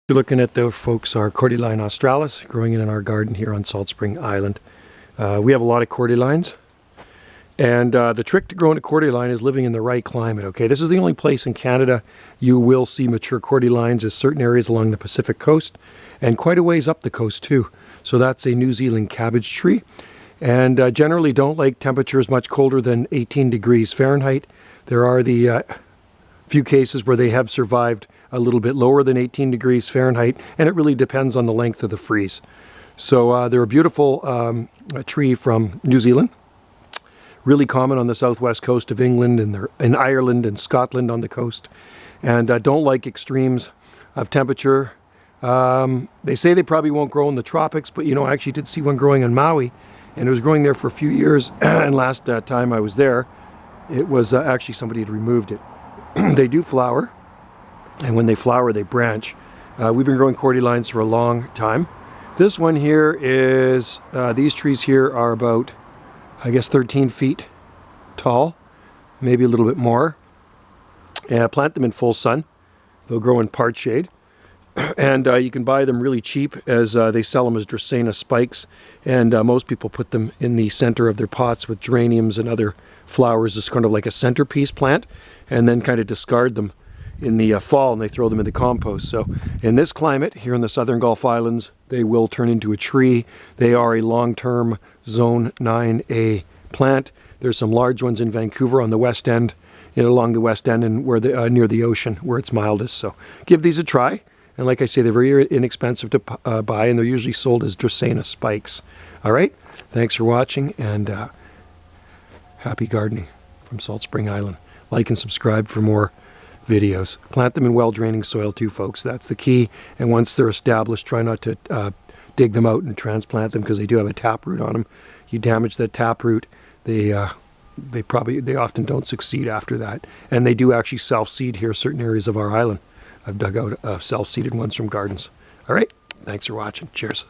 You're looking at the folks are Cordyline australis growing in our garden here on Salt Spring Island. We have a lot of Cordylines, and the trick to growing a Cordyline is living in the right climate. Okay, this is the only place in Canada you will see mature Cordylines, is certain areas along the Pacific coast and quite a ways up the coast too. So that's a New Zealand cabbage tree, and generally don't like temperatures much colder than 18 degrees Fahrenheit. There are the few cases where they have survived a little bit lower than 18 degrees Fahrenheit, and it really depends on the length of the freeze. So they're a beautiful tree from New Zealand, really common on the southwest coast of England, and they're in Ireland and Scotland on the coast, and don't like extremes of temperature. They say they probably won't grow in the tropics, but you know, I actually did see one growing in Maui, and it was growing there for a few years, and last time I was there, it was actually somebody had removed it. They do flower, and when they flower they branch. We've been growing Cordylines for a long time. This one here is, these trees here are about, I guess, 13 feet tall, maybe a little bit more. Plant them in full sun. They'll grow in part shade. And you can buy them really cheap, as they sell them as Dracaena spikes, and most people put them in the center of their pots with geraniums and other flowers as kind of like a centerpiece plant, and then kind of discard them in the fall, and they throw them in the compost. So in this climate here in the Southern Gulf Islands, they will turn into a tree. They are a long-term Zone 9A plant. There's some large ones in Vancouver on the west end, along the west end, and where near the ocean where it's mildest. So give these a try. And like I say, they're very inexpensive to buy, and they're usually sold as Dracaena spikes. All right, thanks for watching, and happy gardening from Salt Spring Island. Like and subscribe for more videos. Plant them in well-draining soil too, folks. That's the key. And once they're established, try not to dig them out and transplant them, because they do have a taproot on them. You damage that taproot, they often don't succeed after that. And they do actually self-seed here, certain areas of our island. I've dug out self-seeded ones from gardens. All right, thanks for watching. Cheers.